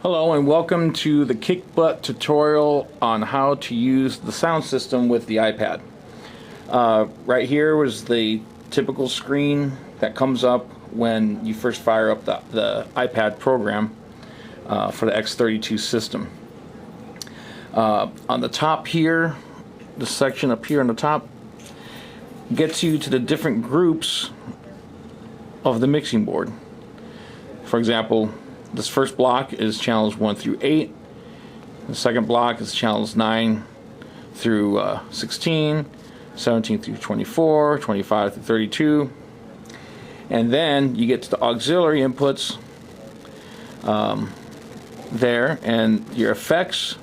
Hello and welcome to the Kick Butt tutorial on how to use the sound system with the iPad. Right here was the typical screen that comes up when you first fire up the iPad program for the X32 system. On the top here, the section up here on the top gets you to the different groups of the mixing board. For example, this first block is channels 1 through 8. The second block is channels 9 through 16, 17 through 24, 25 through 32. And then you get to the auxiliary inputs there, and your effects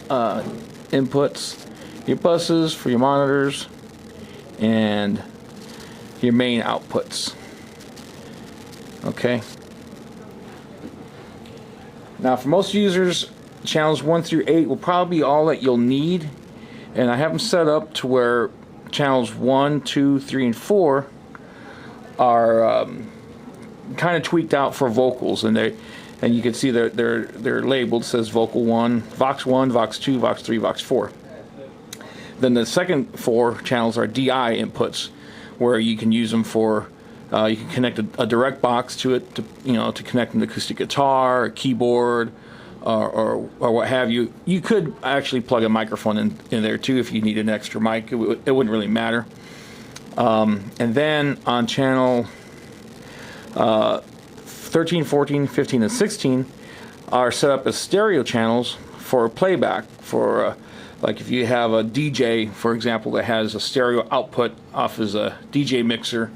inputs, your buses for your monitors, and your main outputs. Okay. Now, for most users, channels 1 through 8 will probably be all that you'll need, and I have them set up to where channels 1, 2, 3, and 4 are kind of tweaked out for vocals, and you can see they're labeled. It says Vocal 1, Vox 1, Vox 2, Vox 3, Vox 4. Then the second 4 channels are DI inputs, where you can use them for you can connect a direct box to it to connect an acoustic guitar, a keyboard, or what have you. You could actually plug a microphone in there too if you need an extra mic. It wouldn't really matter. And then on channel 13, 14, 15, and 16 are set up as stereo channels for playback. For like if you have a DJ, for example, that has a stereo output off as a DJ mixer,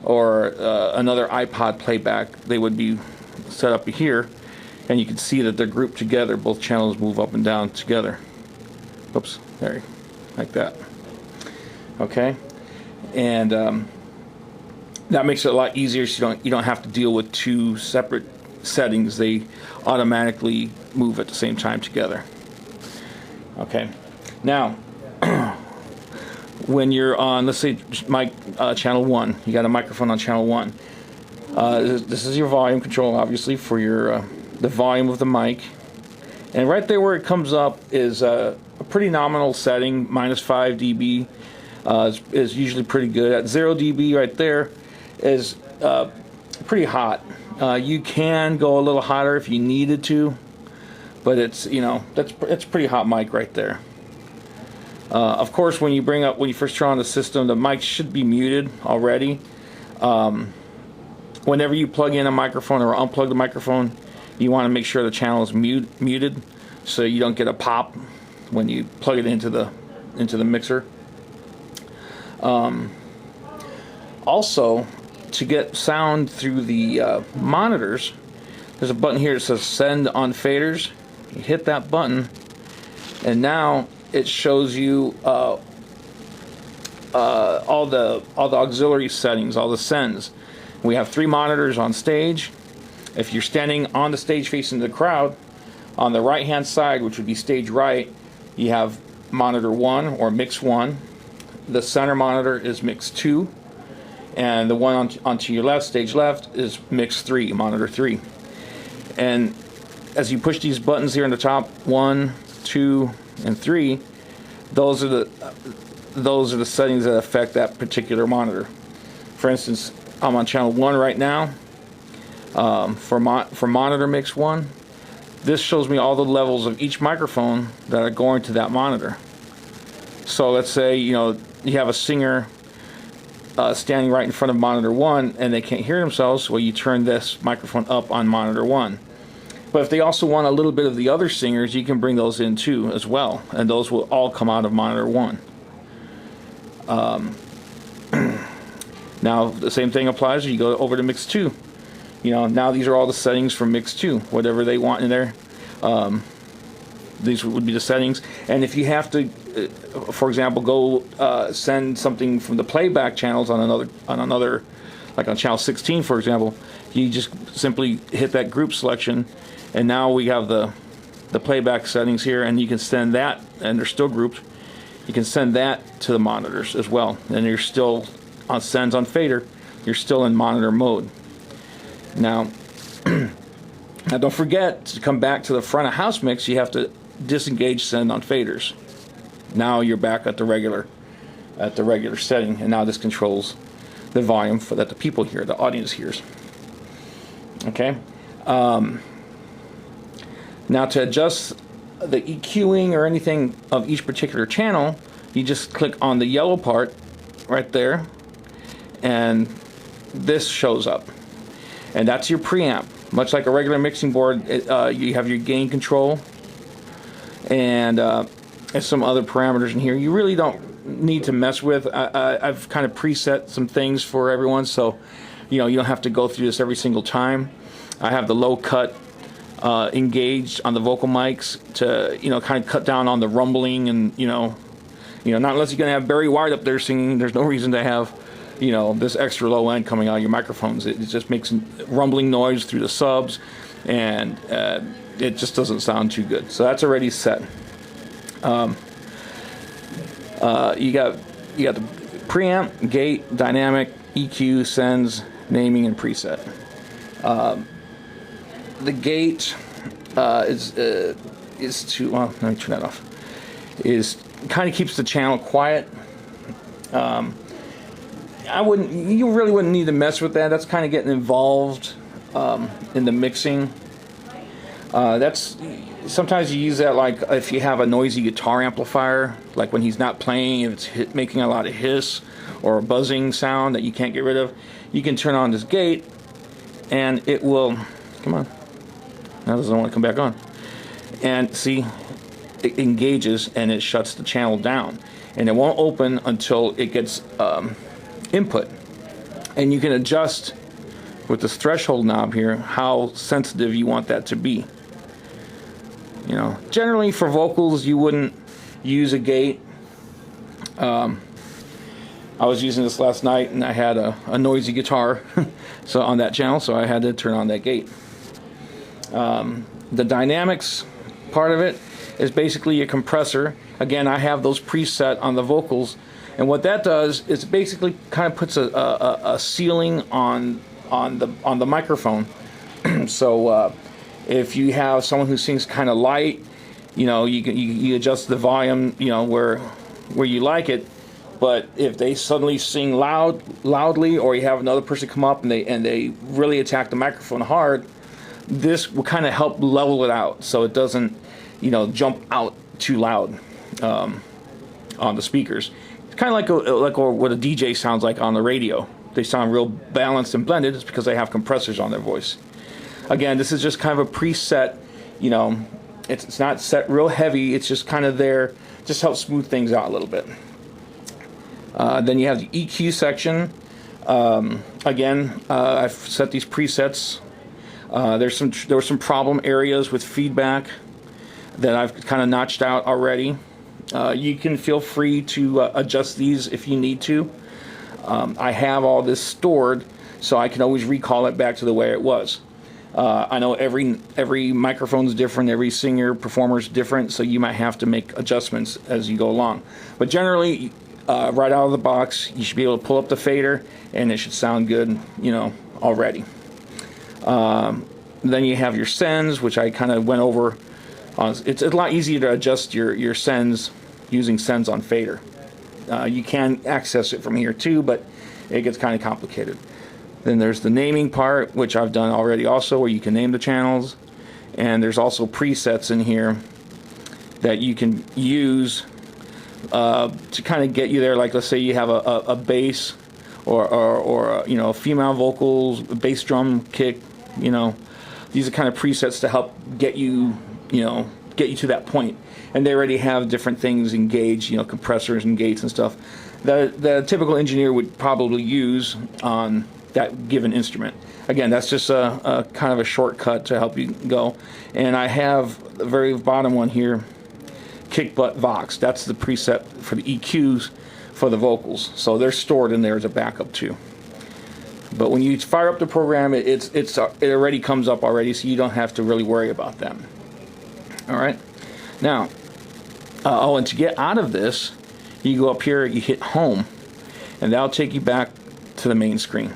or another iPod playback, they would be set up here, and you can see that they're grouped together. Both channels move up and down together. Oops, there, like that. Okay, and that makes it a lot easier, so you don't have to deal with two separate settings. They automatically move at the same time together. Okay, now when you're on, let's say, channel 1, you got a microphone on channel 1. This is your volume control, obviously, for your the volume of the mic. And right there where it comes up is a pretty nominal setting, -5 dB. Is usually pretty good. At 0 dB right there is pretty hot. You can go a little hotter if you needed to, but it's it's pretty hot mic right there. Of course, when you first turn on the system, the mic should be muted already. Whenever you plug in a microphone or unplug the microphone, you want to make sure the channel is muted, so you don't get a pop when you plug it into the mixer. Also, to get sound through the monitors, there's a button here that says Send on Faders. You hit that button, and now it shows you all the auxiliary settings, all the sends. We have 3 monitors on stage. If you're standing on the stage facing the crowd, on the right hand side, which would be stage right, you have monitor 1 or mix 1. The center monitor is mix 2, and the one onto your left, stage left, is mix 3, monitor 3. And as you push these buttons here on the top, 1, 2, and 3, those are the settings that affect that particular monitor. For instance, I'm on channel 1 right now. For monitor mix 1, this shows me all the levels of each microphone that are going to that monitor. So let's say you have a singer standing right in front of monitor 1 and they can't hear themselves. Well, you turn this microphone up on monitor 1. But if they also want a little bit of the other singers, you can bring those in too as well, and those will all come out of monitor 1. Now the same thing applies. You go over to mix 2. Now these are all the settings for mix 2. Whatever they want in there, these would be the settings. And if you have to, for example, go send something from the playback channels on another, like on channel 16, for example, you just simply hit that group selection. And now we have the playback settings here, and you can send that, and they're still grouped. You can send that to the monitors as well, and you're still on sends on fader. You're still in monitor mode. Now, Now don't forget to come back to the front of house mix. You have to disengage send on faders. Now you're back at the regular setting, and now this controls the volume that the people hear, the audience hears. Okay. Now to adjust the EQing or anything of each particular channel, you just click on the yellow part right there, and this shows up, and that's your preamp. Much like a regular mixing board, you have your gain control and some other parameters in here you really don't need to mess with. I've kind of preset some things for everyone, so you don't have to go through this every single time. I have the low cut engaged on the vocal mics to kind of cut down on the rumbling, and not unless you're going to have Barry White up there singing. There's no reason to have this extra low end coming out of your microphones. It just makes rumbling noise through the subs, and it just doesn't sound too good. So that's already set. You got the preamp, gate, dynamic, EQ, sends, naming, and preset. The gate is to, well, let me turn that off. Is kind of keeps the channel quiet. You really wouldn't need to mess with that. That's kind of getting involved in the mixing. That's sometimes you use that like if you have a noisy guitar amplifier, like when he's not playing, if it's making a lot of hiss or a buzzing sound that you can't get rid of, you can turn on this gate, and it will. Come on, now it doesn't want to come back on. And see, it engages and it shuts the channel down, and it won't open until it gets input. And you can adjust with this threshold knob here how sensitive you want that to be. Generally for vocals you wouldn't use a gate. I was using this last night and I had a noisy guitar so on that channel, so I had to turn on that gate. The dynamics part of it is basically a compressor. Again, I have those preset on the vocals, and what that does is basically kind of puts a ceiling on the microphone. So if you have someone who sings kind of light, you adjust the volume, where you like it. But if they suddenly sing loudly, or you have another person come up and they really attack the microphone hard, this will kind of help level it out so it doesn't jump out too loud on the speakers. It's kind of like what a DJ sounds like on the radio. They sound real balanced and blended. It's because they have compressors on their voice. Again, this is just kind of a preset. It's not set real heavy. It's just kind of there, just helps smooth things out a little bit. Then you have the EQ section. Again, I've set these presets. There were some problem areas with feedback that I've kind of notched out already. You can feel free to adjust these if you need to. I have all this stored, so I can always recall it back to the way it was. I know every microphone is different, every singer, performer is different, so you might have to make adjustments as you go along. But generally, right out of the box, you should be able to pull up the fader, and it should sound good, already. Then you have your sends, which I kind of went over. It's a lot easier to adjust your sends using sends on fader. You can access it from here too, but it gets kind of complicated. Then there's the naming part, which I've done already also, where you can name the channels. And there's also presets in here that you can use to kind of get you there. Like let's say you have a bass or female vocals, bass drum kick. These are kind of presets to help get you to that point. And they already have different things engaged, compressors and gates and stuff that the typical engineer would probably use on that given instrument. Again, that's just a kind of a shortcut to help you go. And I have the very bottom one here, Kick Butt Vox. That's the preset for the EQs for the vocals. So they're stored in there as a backup too. But when you fire up the program, it already comes up already, so you don't have to really worry about them. All right. Now, and to get out of this, you go up here, you hit home, and that'll take you back to the main screen.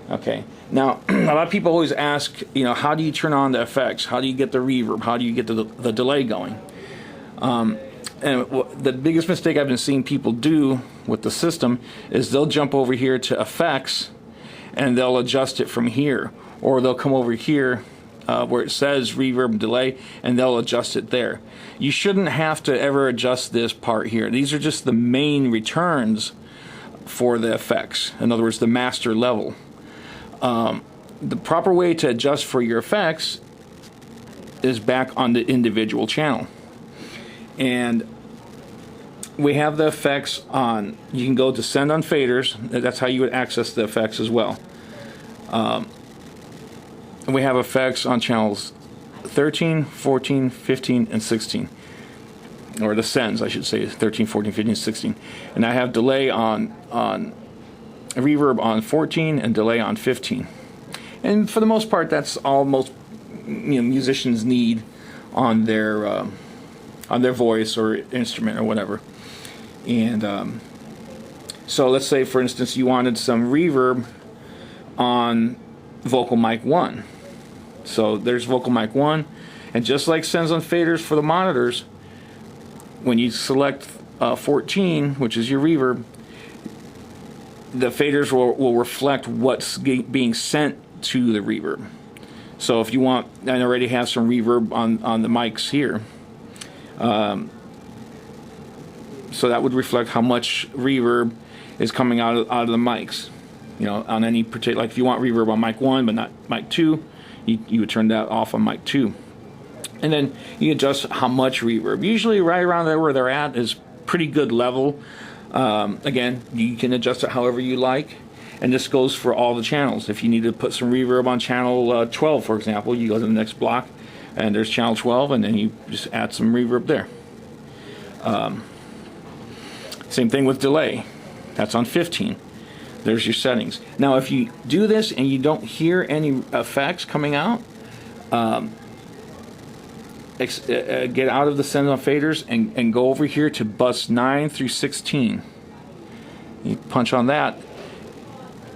Okay. Now, a lot of people always ask, how do you turn on the effects? How do you get the reverb? How do you get the delay going? And the biggest mistake I've been seeing people do with the system is they'll jump over here to effects and they'll adjust it from here. Or they'll come over here where it says reverb and delay and they'll adjust it there. You shouldn't have to ever adjust this part here. These are just the main returns for the effects. In other words, the master level. The proper way to adjust for your effects is back on the individual channel. And we have the effects on, you can go to send on faders. That's how you would access the effects as well. And we have effects on channels 13, 14, 15, and 16. Or the sends, I should say, 13, 14, 15, 16. And I have delay on reverb on 14 and delay on 15. And for the most part, that's all most musicians need on their voice or instrument or whatever. And so let's say, for instance, you wanted some reverb on Vocal Mic 1. So there's Vocal Mic 1, and just like sends on faders for the monitors, when you select 14, which is your reverb, the faders will reflect what's being sent to the reverb. So if you want, I already have some reverb on the mics here. So that would reflect how much reverb is coming out of the mics. On any particular, like if you want reverb on mic 1 but not mic 2, you would turn that off on mic 2. And then you adjust how much reverb. Usually right around there where they're at is pretty good level. Again, you can adjust it however you like. And this goes for all the channels. If you need to put some reverb on channel 12, for example, you go to the next block and there's channel 12, and then you just add some reverb there. Same thing with delay. That's on 15. There's your settings. Now, if you do this and you don't hear any effects coming out, get out of the send on faders and go over here to bus 9 through 16. You punch on that,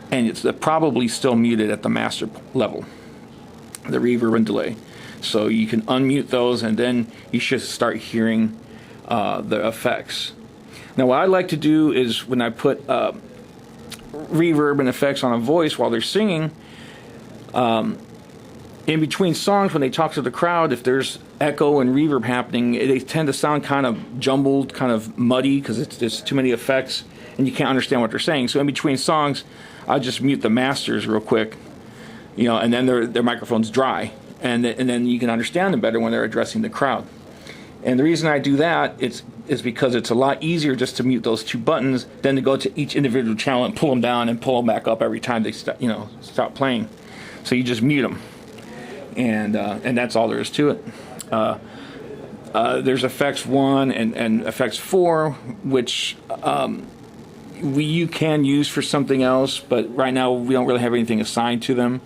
and it's probably still muted at the master level, the reverb and delay. So you can unmute those, and then you should start hearing the effects. Now, what I like to do is when I put reverb and effects on a voice while they're singing, in between songs when they talk to the crowd, if there's echo and reverb happening, they tend to sound kind of jumbled, kind of muddy, because there's too many effects and you can't understand what they're saying. So in between songs, I just mute the masters real quick, and then their microphone's dry, and then you can understand them better when they're addressing the crowd. And the reason I do that is because it's a lot easier just to mute those two buttons than to go to each individual channel and pull them down and pull them back up every time they stop playing. So you just mute them, and that's all there is to it. There's effects 1 and effects 4, which you can use for something else, but right now we don't really have anything assigned to them.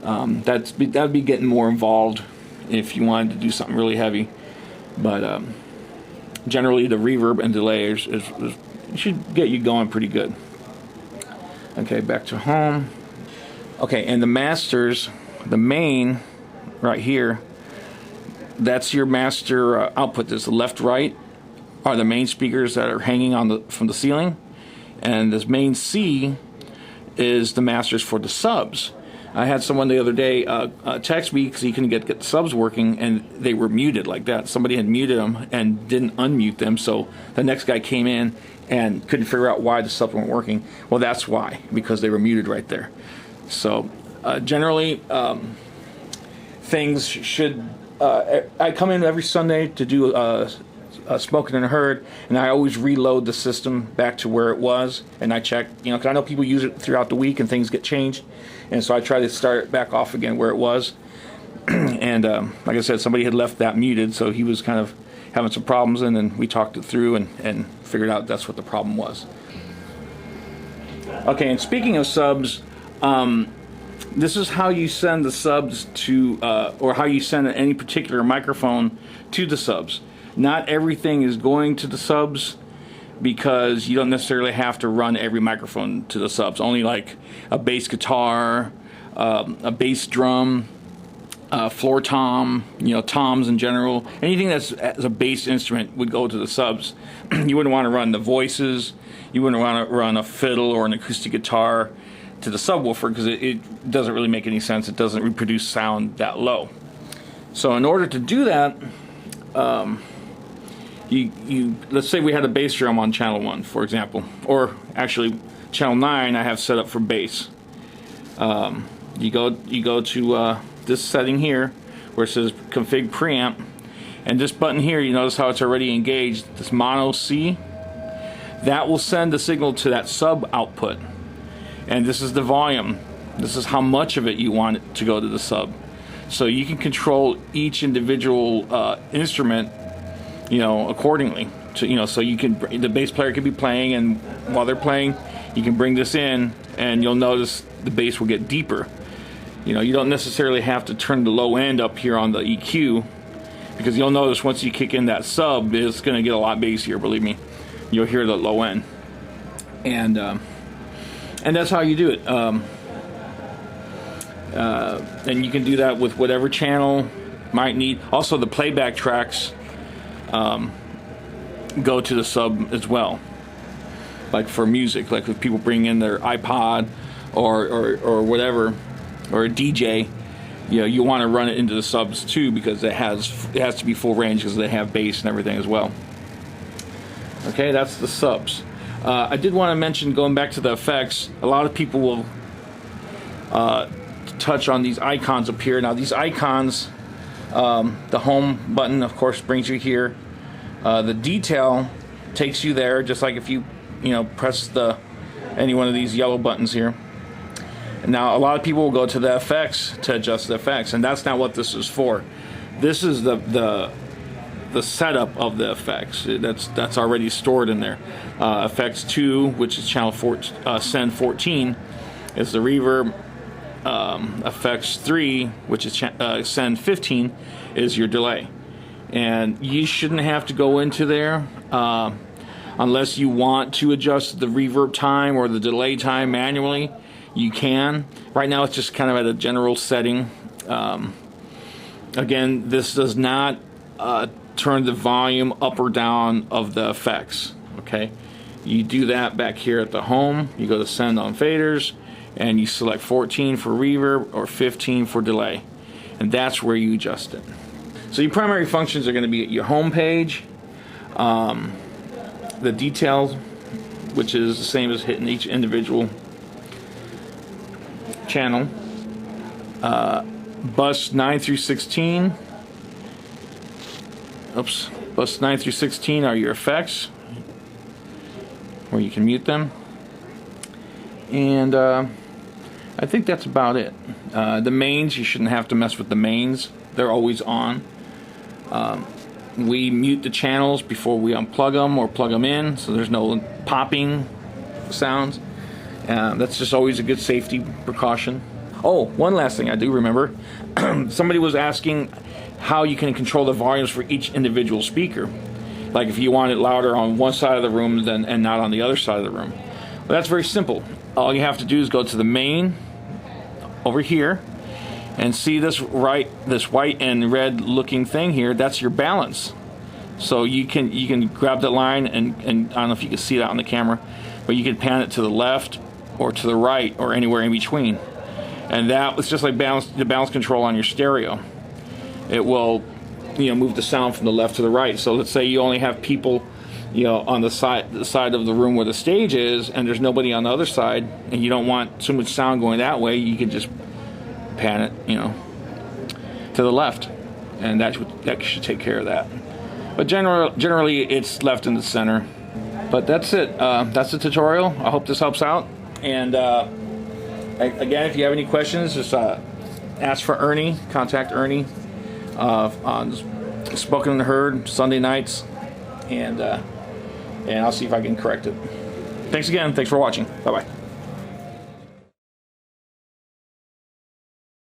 That'd be getting more involved if you wanted to do something really heavy. But generally, the reverb and delay should get you going pretty good. Okay, back to home. Okay, and the masters, the main right here, that's your master output. There's the left, right are the main speakers that are hanging from the ceiling, and this main C is the masters for the subs. I had someone the other day text me because he couldn't get the subs working, and they were muted like that. Somebody had muted them and didn't unmute them, so the next guy came in and couldn't figure out why the subs weren't working. Well, that's why, because they were muted right there. So generally, things should... I come in every Sunday to do Spoken and Heard, and I always reload the system back to where it was, and I check, because I know people use it throughout the week and things get changed, and so I try to start it back off again where it was. And like I said, somebody had left that muted, so he was kind of having some problems, and then we talked it through and figured out that's what the problem was. Okay, and speaking of subs, this is how you send the subs to, or how you send any particular microphone to the subs. Not everything is going to the subs, because you don't necessarily have to run every microphone to the subs. Only like a bass guitar, a bass drum, floor tom, toms in general. Anything that's as a bass instrument would go to the subs. You wouldn't want to run the voices. You wouldn't want to run a fiddle or an acoustic guitar to the subwoofer because it doesn't really make any sense. It doesn't reproduce sound that low. So in order to do that, let's say we had a bass drum on channel 1, for example, or actually channel 9 I have set up for bass. You go to this setting here where it says config preamp, and this button here, you notice how it's already engaged, this mono C, that will send the signal to that sub output, and this is the volume. This is how much of it you want it to go to the sub. So you can control each individual instrument, accordingly. So you can, the bass player could be playing, and while they're playing, you can bring this in, and you'll notice the bass will get deeper. You don't necessarily have to turn the low end up here on the EQ, because you'll notice once you kick in that sub, it's going to get a lot bassier. Believe me, you'll hear the low end, and that's how you do it. And you can do that with whatever channel might need. Also, the playback tracks go to the sub as well. Like for music, like if people bring in their iPod or whatever, or a DJ, you want to run it into the subs too, because it has to be full range because they have bass and everything as well. Okay, that's the subs. I did want to mention, going back to the effects, a lot of people will touch on these icons up here. Now these icons, the home button of course brings you here. The detail takes you there, just like if you press any one of these yellow buttons here. Now a lot of people will go to the effects to adjust the effects, and that's not what this is for. This is the setup of the effects. That's already stored in there. Effects 2, which is channel send 14, is the reverb. Effects 3, which is send 15, is your delay. And you shouldn't have to go into there unless you want to adjust the reverb time or the delay time manually. You can. Right now it's just kind of at a general setting. Again, this does not turn the volume up or down of the effects. Okay, you do that back here at the home. You go to send on faders, and you select 14 for reverb or 15 for delay, and that's where you adjust it. So your primary functions are going to be at your home page, the details, which is the same as hitting each individual channel, bus 9 through 16. Bus 9 through 16 are your effects, where you can mute them, and I think that's about it. The mains, you shouldn't have to mess with the mains. They're always on. We mute the channels before we unplug them or plug them in, so there's no popping sounds. That's just always a good safety precaution. Oh, one last thing I do remember. Somebody was asking how you can control the volumes for each individual speaker. Like if you want it louder on one side of the room and not on the other side of the room. Well, that's very simple. All you have to do is go to the main over here and see this white and red looking thing here. That's your balance. So you can grab that line and I don't know if you can see that on the camera, but you can pan it to the left or to the right or anywhere in between. And that was just like the balance control on your stereo. It will move the sound from the left to the right. So let's say you only have people on the side of the room where the stage is, and there's nobody on the other side, and you don't want too much sound going that way. You can just pan it to the left, and that should take care of that. But generally it's left in the center. But that's it. That's the tutorial. I hope this helps out. And again, if you have any questions, just ask for Ernie. Contact Ernie on Spoken and Heard Sunday nights, and I'll see if I can correct it. Thanks again. Thanks for watching. Bye bye.